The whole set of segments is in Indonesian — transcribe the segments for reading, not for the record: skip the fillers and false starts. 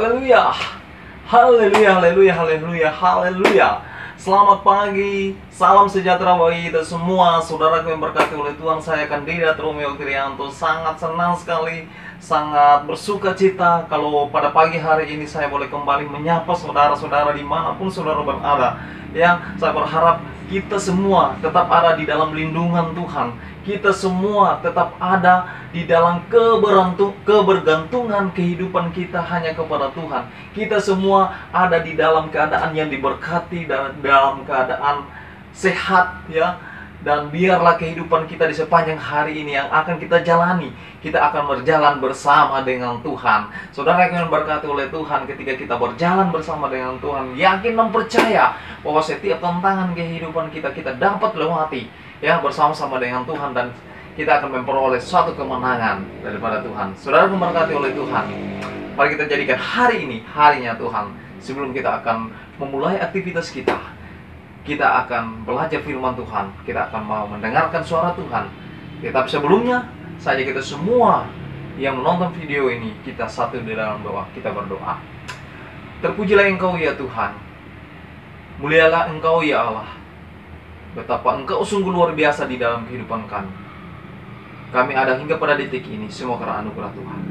Haleluya. Haleluya, haleluya, haleluya, haleluya. Selamat pagi, salam sejahtera bagi kita semua. Saudaraku yang berkati oleh Tuhan, saya Kandidat Romeo Krianto. Sangat senang sekali, sangat bersuka cita kalau pada pagi hari ini saya boleh kembali menyapa saudara-saudara dimanapun saudara berada. Yang saya berharap kita semua tetap ada di dalam lindungan Tuhan. Kita semua tetap ada di dalam kebergantungan kehidupan kita hanya kepada Tuhan. Kita semua ada di dalam keadaan yang diberkati dan dalam keadaan sehat, ya. Dan biarlah kehidupan kita di sepanjang hari ini yang akan kita jalani, kita akan berjalan bersama dengan Tuhan. Saudara yang berkati oleh Tuhan, ketika kita berjalan bersama dengan Tuhan, yakin dan percaya bahwa setiap tantangan kehidupan kita dapat lewati, ya, bersama-sama dengan Tuhan, dan kita akan memperoleh suatu kemenangan daripada Tuhan. Saudara yang berkati oleh Tuhan, mari kita jadikan hari ini harinya Tuhan. Sebelum kita akan memulai aktivitas kita akan belajar firman Tuhan, kita akan mau mendengarkan suara Tuhan. Tetapi sebelumnya saja kita semua yang menonton video ini, kita satu di dalam doa. Kita berdoa. Terpujilah Engkau ya Tuhan, mulialah Engkau ya Allah. Betapa Engkau sungguh luar biasa di dalam kehidupan kami. Kami ada hingga pada detik ini semua karena anugerah Tuhan.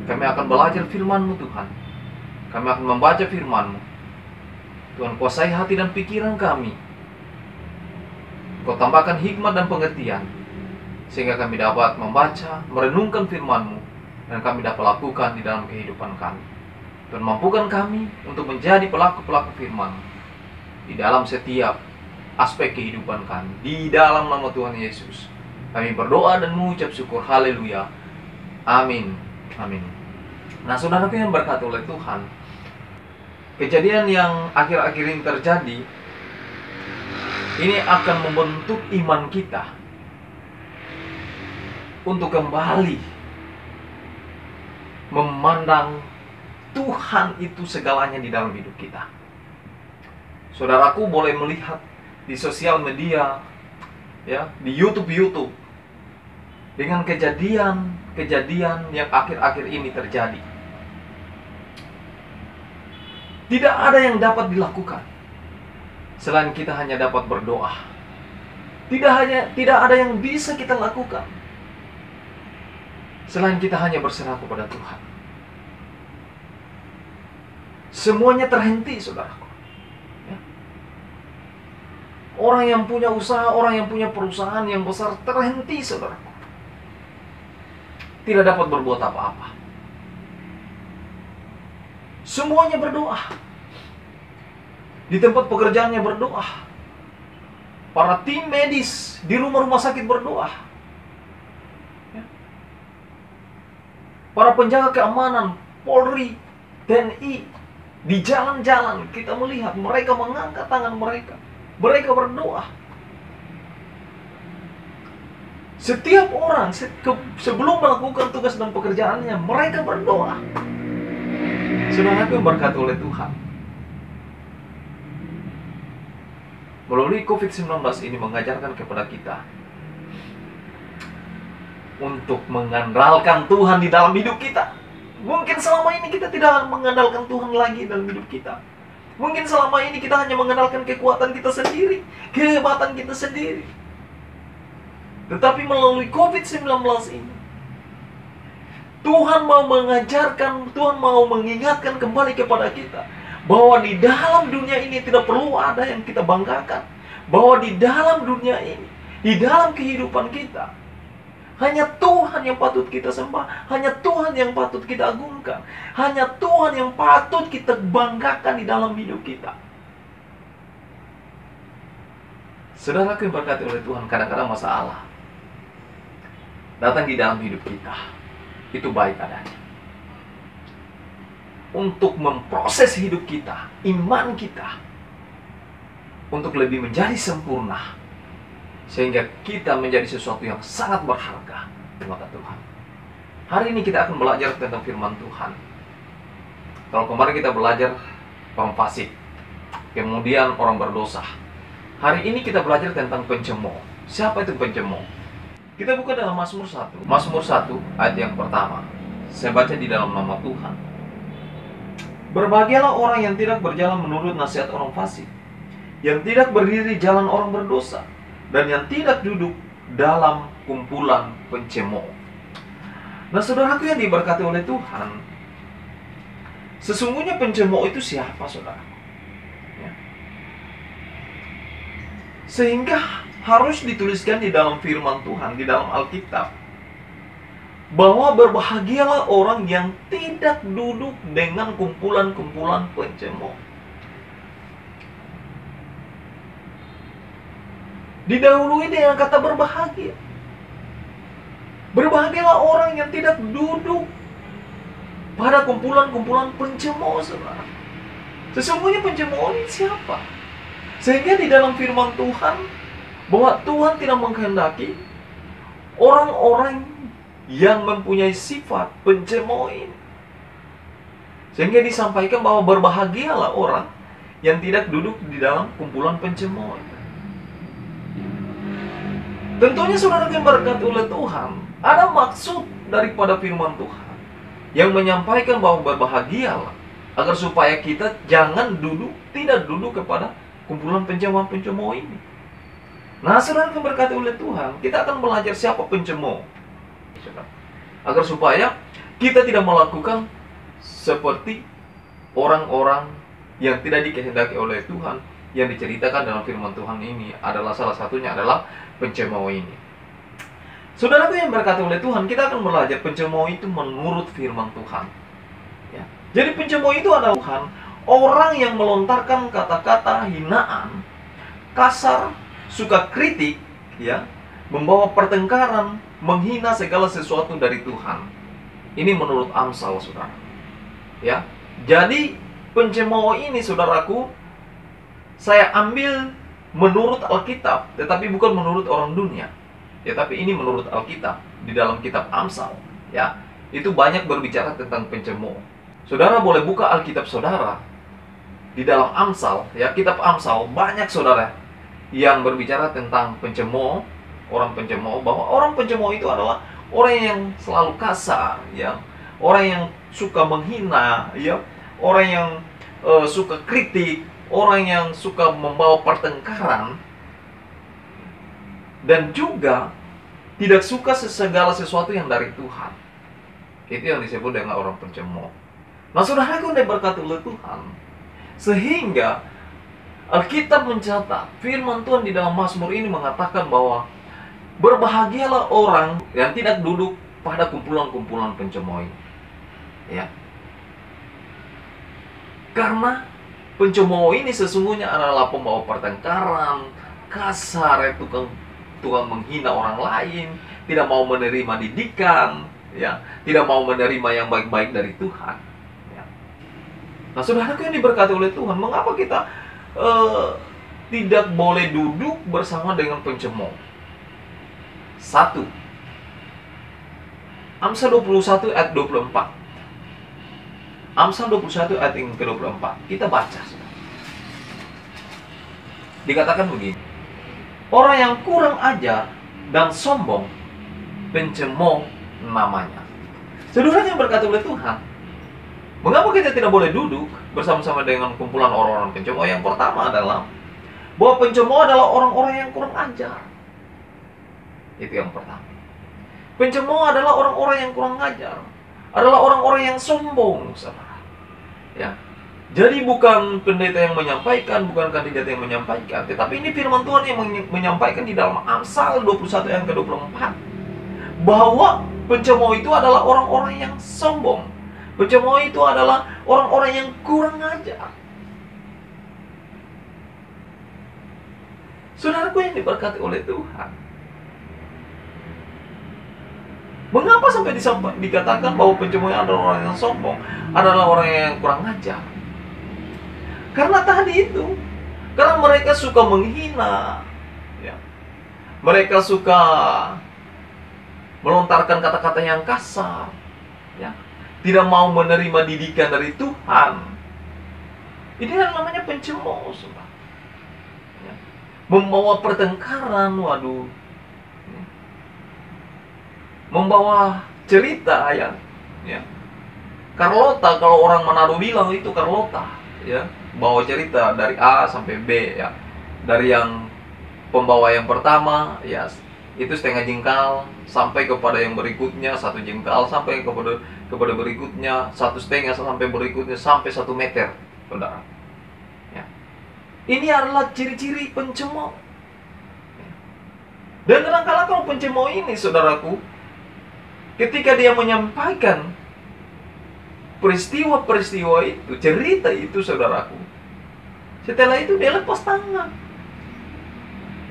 Kami akan belajar firman-Mu Tuhan. Kami akan membaca firman-Mu. Tuhan, kuasai hati dan pikiran kami. Kau tambahkan hikmat dan pengertian, sehingga kami dapat membaca, merenungkan firman-Mu, dan kami dapat lakukan di dalam kehidupan kami. Tuhan, mampukan kami untuk menjadi pelaku-pelaku firman di dalam setiap aspek kehidupan kami. Di dalam nama Tuhan Yesus kami berdoa dan mengucap syukur. Haleluya. Amin. Amin. Nah, saudaraku yang berkati oleh Tuhan, kejadian yang akhir-akhir ini terjadi, ini akan membentuk iman kita untuk kembali memandang Tuhan itu segalanya di dalam hidup kita. Saudaraku boleh melihat di sosial media, ya, di YouTube dengan kejadian yang akhir-akhir ini terjadi. Tidak ada yang dapat dilakukan selain kita hanya dapat berdoa. Tidak ada yang bisa kita lakukan selain kita hanya berserah kepada Tuhan. Semuanya terhenti, saudaraku. Ya. Orang yang punya usaha, orang yang punya perusahaan yang besar terhenti, saudaraku. Tidak dapat berbuat apa-apa. Semuanya berdoa. Di tempat pekerjaannya berdoa. Para tim medis di rumah-rumah sakit berdoa. Ya. Para penjaga keamanan, Polri, TNI, di jalan-jalan kita melihat mereka mengangkat tangan mereka. Mereka berdoa. Setiap orang sebelum melakukan tugas dan pekerjaannya, mereka berdoa. Saudaraku yang berkati oleh Tuhan, melalui COVID-19 ini mengajarkan kepada kita untuk mengandalkan Tuhan di dalam hidup kita. Mungkin selama ini kita tidak mengandalkan Tuhan lagi dalam hidup kita. Mungkin selama ini kita hanya mengandalkan kekuatan kita sendiri, kehebatan kita sendiri. Tetapi melalui COVID-19 ini, Tuhan mau mengajarkan, Tuhan mau mengingatkan kembali kepada kita bahwa di dalam dunia ini tidak perlu ada yang kita banggakan. Bahwa di dalam dunia ini, di dalam kehidupan kita, hanya Tuhan yang patut kita sembah, hanya Tuhan yang patut kita agungkan, hanya Tuhan yang patut kita banggakan di dalam hidup kita. Saudaraku yang berkati oleh Tuhan, kadang-kadang masalah datang di dalam hidup kita. Itu baik adanya. Untuk memproses hidup kita, iman kita, untuk lebih menjadi sempurna, sehingga kita menjadi sesuatu yang sangat berharga di mata Tuhan. Hari ini kita akan belajar tentang firman Tuhan. Kalau kemarin kita belajar orang fasik, kemudian orang berdosa. Hari ini kita belajar tentang pencemooh. Siapa itu pencemooh? Kita buka dalam Mazmur 1. Mazmur 1 ayat yang pertama. Saya baca di dalam nama Tuhan. Berbahagialah orang yang tidak berjalan menurut nasihat orang fasik, yang tidak berdiri di jalan orang berdosa, dan yang tidak duduk dalam kumpulan pencemooh. Nah, saudaraku yang diberkati oleh Tuhan, sesungguhnya pencemooh itu siapa, saudara? Ya. Sehingga harus dituliskan di dalam firman Tuhan, di dalam Alkitab, bahwa berbahagialah orang yang tidak duduk dengan kumpulan-kumpulan pencemooh. Didahului dengan kata berbahagia. Berbahagialah orang yang tidak duduk pada kumpulan-kumpulan pencemooh, saudara. Sesungguhnya pencemooh ini siapa? Sehingga di dalam firman Tuhan, bahwa Tuhan tidak menghendaki orang-orang yang mempunyai sifat pencemooh ini. Sehingga disampaikan bahwa berbahagialah orang yang tidak duduk di dalam kumpulan pencemooh. Tentunya saudara yang berkati oleh Tuhan, ada maksud daripada firman Tuhan yang menyampaikan bahwa berbahagialah, agar supaya kita jangan tidak duduk kepada kumpulan pencemooh ini. Nah, saudara yang berkati oleh Tuhan, kita akan belajar siapa pencemooh, agar supaya kita tidak melakukan seperti orang-orang yang tidak dikehendaki oleh Tuhan, yang diceritakan dalam firman Tuhan ini adalah salah satunya adalah pencemooh ini. Saudaraku yang berkati oleh Tuhan, kita akan belajar pencemooh itu menurut firman Tuhan. Ya. Jadi pencemooh itu adalah Tuhan, orang yang melontarkan kata-kata hinaan, kasar, suka kritik, ya, membawa pertengkaran, menghina segala sesuatu dari Tuhan. Ini menurut Amsal, saudara. Ya, jadi pencemooh ini, saudaraku, saya ambil menurut Alkitab, tetapi bukan menurut orang dunia. Ya, tapi ini menurut Alkitab di dalam kitab Amsal. Ya, itu banyak berbicara tentang pencemooh. Saudara boleh buka Alkitab saudara di dalam Amsal. Ya, kitab Amsal banyak, saudara, yang berbicara tentang pencemooh, orang pencemooh, bahwa orang pencemooh itu adalah orang yang selalu kasar, ya, orang yang suka menghina, ya, orang yang suka kritik, orang yang suka membawa pertengkaran, dan juga tidak suka segala sesuatu yang dari Tuhan. Itu yang disebut dengan orang pencemooh. Nah, saudara yang diberkati oleh Tuhan, sehingga Alkitab mencatat, firman Tuhan di dalam Mazmur ini mengatakan bahwa berbahagialah orang yang tidak duduk pada kumpulan-kumpulan pencemooh ini. Ya. Karena pencemooh ini sesungguhnya adalah pembawa pertengkaran, kasar, tukang menghina orang lain, tidak mau menerima didikan, ya, tidak mau menerima yang baik-baik dari Tuhan. Ya. Nah, saudaraku yang diberkati oleh Tuhan, mengapa kita tidak boleh duduk bersama dengan pencemooh? 1. Amsal 21 ayat 24. Amsal 21 ayat yang ke-24. Kita baca. Dikatakan begini. Orang yang kurang ajar dan sombong, pencemooh namanya. Saudara yang berkata oleh Tuhan, mengapa kita tidak boleh duduk bersama-sama dengan kumpulan orang-orang pencemooh? Yang pertama adalah bahwa pencemooh adalah orang-orang yang kurang ajar. Itu yang pertama. Pencemooh adalah orang-orang yang kurang ajar, adalah orang-orang yang sombong, saudara. Ya. Jadi bukan pendeta yang menyampaikan, bukan kandidat yang menyampaikan, tetapi ini firman Tuhan yang menyampaikan di dalam Amsal 21 ayat ke-24 bahwa pencemooh itu adalah orang-orang yang sombong. Pencemooh itu adalah orang-orang yang kurang ajar. Saudaraku yang diberkati oleh Tuhan, mengapa sampai dikatakan bahwa pencemooh adalah orang yang sombong, adalah orang yang kurang ajar? Karena tadi itu, karena mereka suka menghina, ya. Mereka suka melontarkan kata-kata yang kasar, ya. Tidak mau menerima didikan dari Tuhan. Ini yang namanya pencemooh, saudara. Ya. Membawa pertengkaran, waduh. Ya. Membawa cerita, ya. Carlota, kalau orang Manado bilang itu Carlota, ya. Bawa cerita dari A sampai B, ya. Dari yang pembawa yang pertama, ya, itu setengah jengkal, sampai kepada yang berikutnya satu jengkal, sampai kepada berikutnya satu setengah, sampai berikutnya sampai 1 meter, saudara. Ya. Ini adalah ciri-ciri pencemooh. Dan kadang-kala kalau pencemooh ini, saudaraku, ketika dia menyampaikan peristiwa-peristiwa itu, cerita itu, saudaraku, setelah itu dia lepas tangan.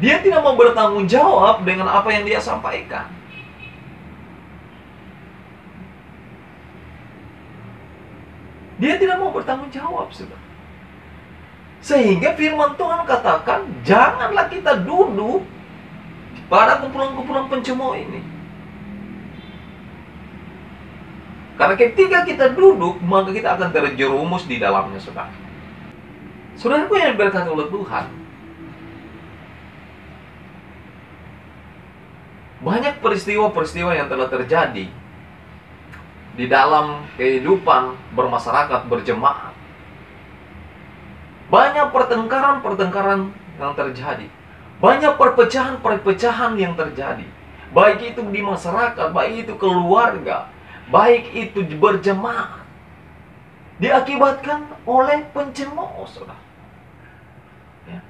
Dia tidak mau bertanggung jawab dengan apa yang dia sampaikan. Dia tidak mau bertanggung jawab, saudara. Sehingga firman Tuhan katakan, janganlah kita duduk pada kumpulan-kumpulan pencemooh ini. Karena ketika kita duduk, maka kita akan terjerumus di dalamnya, saudara. Saudaraku yang diberkati oleh Tuhan, banyak peristiwa-peristiwa yang telah terjadi di dalam kehidupan bermasyarakat, berjemaat. Banyak pertengkaran-pertengkaran yang terjadi. Banyak perpecahan-perpecahan yang terjadi. Baik itu di masyarakat, baik itu keluarga, baik itu berjemaat. Diakibatkan oleh pencemooh, saudara. Ya.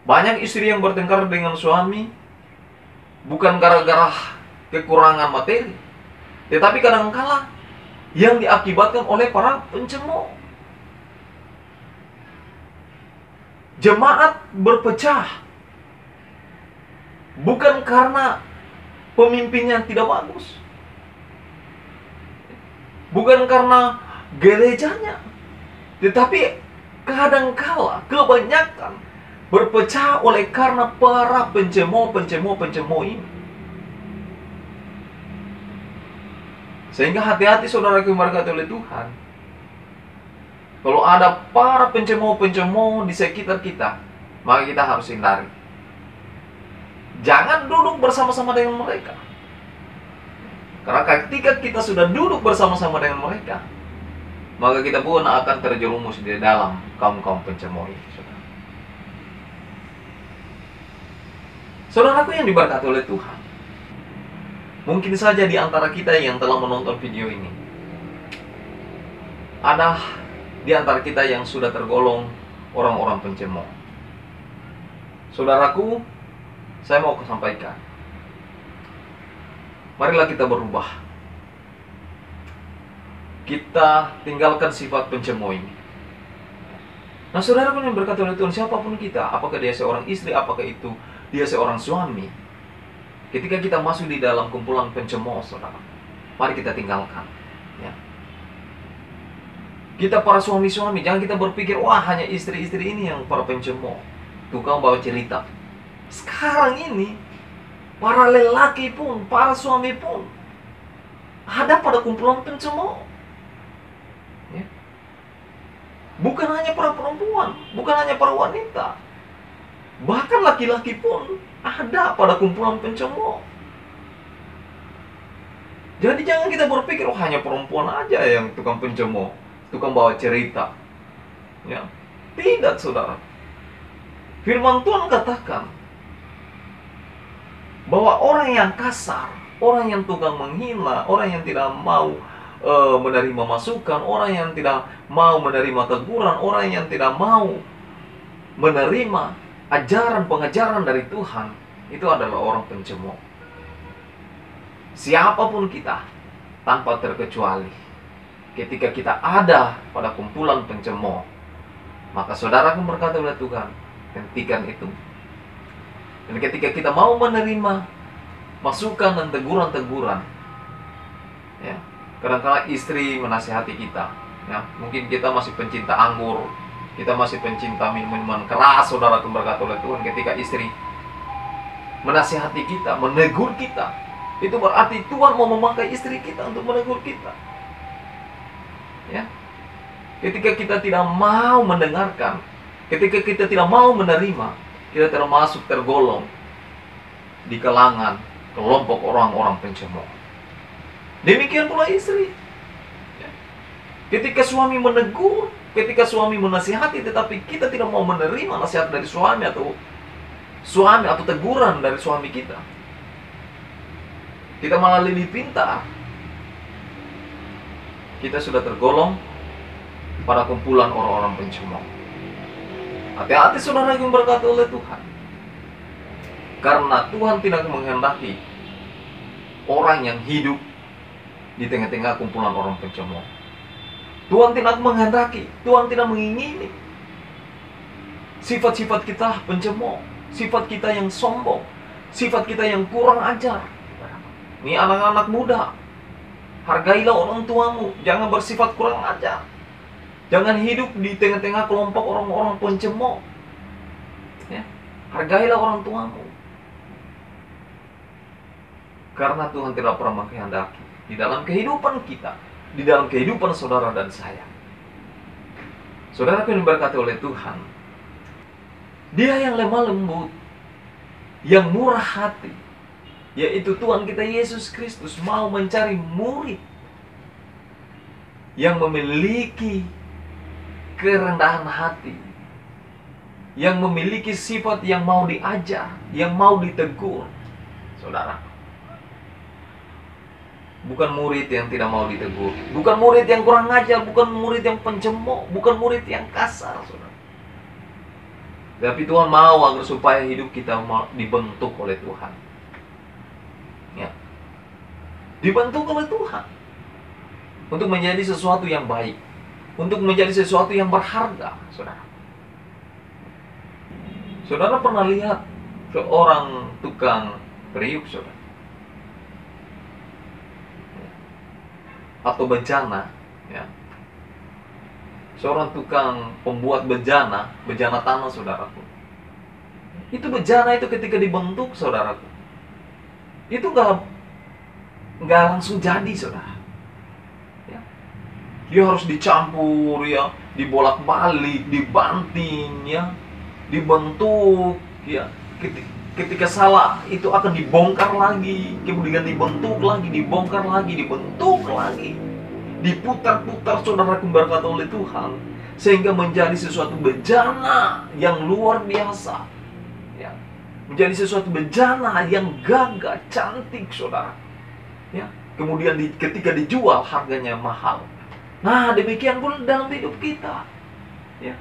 Banyak istri yang bertengkar dengan suami, bukan gara-gara kekurangan materi, tetapi kadang-kala yang diakibatkan oleh para pencemooh. Jemaat berpecah bukan karena pemimpinnya tidak bagus, bukan karena gerejanya, tetapi kadang-kala kebanyakan berpecah oleh karena para pencemooh ini. Sehingga hati-hati, saudara yang diberkati oleh Tuhan. Kalau ada para pencemooh di sekitar kita, maka kita harus hindari. Jangan duduk bersama-sama dengan mereka. Karena ketika kita sudah duduk bersama-sama dengan mereka, maka kita pun akan terjerumus di dalam kaum-kaum pencemooh ini, saudara. Saudaraku yang diberkati oleh Tuhan, mungkin saja di antara kita yang telah menonton video ini, ada di antara kita yang sudah tergolong orang-orang pencemooh. Saudaraku, saya mau sampaikan, marilah kita berubah. Kita tinggalkan sifat pencemooh ini. Nah, saudaraku yang berkata oleh Tuhan, siapapun kita, apakah dia seorang istri, apakah itu dia seorang suami, ketika kita masuk di dalam kumpulan pencemooh, saudara, mari kita tinggalkan. Ya. Kita para suami-suami, jangan kita berpikir, wah hanya istri-istri ini yang para pencemooh, tukang bawa cerita. Sekarang ini, para lelaki pun, para suami pun, ada pada kumpulan pencemooh. Ya. Bukan hanya para perempuan, bukan hanya para wanita, bahkan laki-laki pun ada pada kumpulan pencemooh. Jadi jangan kita berpikir, oh hanya perempuan aja yang tukang pencemooh, tukang bawa cerita. Ya. Tidak, saudara. Firman Tuhan katakan bahwa orang yang kasar, orang yang tukang menghina, orang yang tidak mau menerima masukan, orang yang tidak mau menerima teguran, orang yang tidak mau menerima ajaran pengajaran dari Tuhan, itu adalah orang pencemooh. Siapapun kita, tanpa terkecuali, ketika kita ada pada kumpulan pencemooh, maka saudara akan berkata oleh Tuhan, hentikan itu. Dan ketika kita mau menerima masukan dan teguran-teguran, ya, kadang-kala istri menasihati kita, ya, mungkin kita masih pencinta anggur, kita masih pencinta minuman keras, saudara akan berkata oleh Tuhan, ketika istri menasihati kita, menegur kita, itu berarti Tuhan mau memakai istri kita untuk menegur kita. Ya. Ketika kita tidak mau mendengarkan, ketika kita tidak mau menerima, kita termasuk tergolong di kalangan kelompok orang-orang pencemooh. Demikian pula istri. Ya. Ketika suami menegur, ketika suami menasihati, tetapi kita tidak mau menerima nasihat dari suami atau teguran dari suami kita, kita malah lebih pintar, kita sudah tergolong pada kumpulan orang-orang pencemooh. Hati-hati saudara yang berkati oleh Tuhan, karena Tuhan tidak menghendaki orang yang hidup di tengah-tengah kumpulan orang pencemooh. Tuhan tidak menghendaki, Tuhan tidak mengingini sifat-sifat kita pencemooh, sifat kita yang sombong, sifat kita yang kurang ajar. Ini anak-anak muda, hargailah orang tuamu, jangan bersifat kurang ajar. Jangan hidup di tengah-tengah kelompok orang-orang pencemooh. Ya, hargailah orang tuamu. Karena Tuhan tidak pernah menghendaki di dalam kehidupan kita, di dalam kehidupan saudara dan saya. Saudara yang diberkati oleh Tuhan, Dia yang lemah lembut, yang murah hati, yaitu Tuhan kita Yesus Kristus, mau mencari murid yang memiliki kerendahan hati, yang memiliki sifat yang mau diajar, yang mau ditegur. Saudara, bukan murid yang tidak mau ditegur, bukan murid yang kurang ajar, bukan murid yang pencemooh, bukan murid yang kasar, saudara. Tapi Tuhan mau agar supaya hidup kita dibentuk oleh Tuhan. Ya, dibentuk oleh Tuhan untuk menjadi sesuatu yang baik, untuk menjadi sesuatu yang berharga, saudara. Saudara pernah lihat seorang tukang periuk, saudara? Atau bejana, ya. Seorang tukang pembuat bejana tanah, saudaraku. Itu bejana itu ketika dibentuk, saudaraku, itu nggak langsung jadi, saudara. Ya. Dia harus dicampur, ya, dibolak-balik, dibanting, ya, dibentuk, ya. Ketika salah itu akan dibongkar lagi, kemudian dibentuk lagi, dibongkar lagi, dibentuk lagi, diputar-putar, saudara berkata oleh Tuhan, sehingga menjadi sesuatu bejana yang luar biasa, ya, menjadi sesuatu bejana yang gagah, cantik, saudara, ya. Kemudian ketika dijual harganya mahal. Nah, demikian pula dalam hidup kita, ya.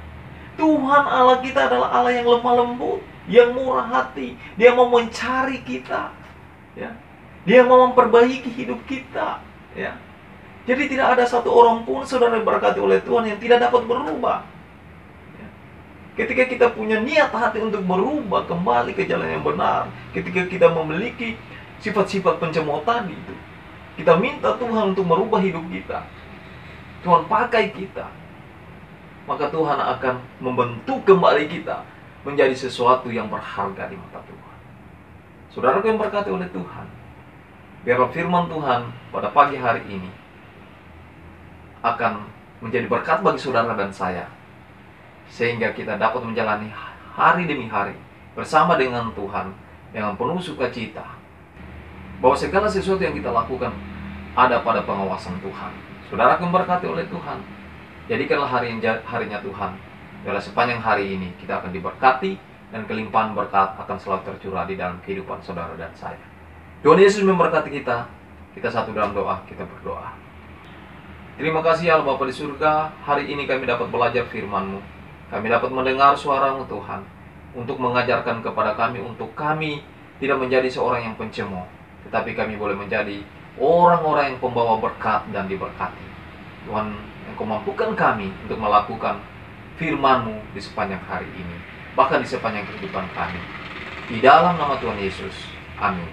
Tuhan Allah kita adalah Allah yang lemah lembut, yang murah hati. Dia mau mencari kita, ya. Dia mau memperbaiki hidup kita, ya. Jadi tidak ada satu orang pun, saudara, diberkati oleh Tuhan, yang tidak dapat berubah, ya. Ketika kita punya niat hati untuk berubah kembali ke jalan yang benar, ketika kita memiliki sifat-sifat pencemooh tadi itu, kita minta Tuhan untuk merubah hidup kita, Tuhan pakai kita, maka Tuhan akan membentuk kembali kita menjadi sesuatu yang berharga di mata Tuhan. Saudara yang berkati oleh Tuhan, biarlah firman Tuhan pada pagi hari ini akan menjadi berkat bagi saudara dan saya, sehingga kita dapat menjalani hari demi hari bersama dengan Tuhan dengan penuh sukacita, bahwa segala sesuatu yang kita lakukan ada pada pengawasan Tuhan. Saudara yang berkati oleh Tuhan, jadikanlah harinya Tuhan. Biarlah sepanjang hari ini kita akan diberkati, dan kelimpahan berkat akan selalu tercurah di dalam kehidupan saudara dan saya. Tuhan Yesus memberkati kita. Kita satu dalam doa, kita berdoa. Terima kasih Allah Bapa di surga, hari ini kami dapat belajar firman-Mu. Kami dapat mendengar suara-Mu Tuhan, untuk mengajarkan kepada kami, untuk kami tidak menjadi seorang yang pencemooh, tetapi kami boleh menjadi orang-orang yang pembawa berkat dan diberkati. Tuhan, Engkau mampukan kami untuk melakukan firman-Mu di sepanjang hari ini, bahkan di sepanjang kehidupan kami. Di dalam nama Tuhan Yesus, amin.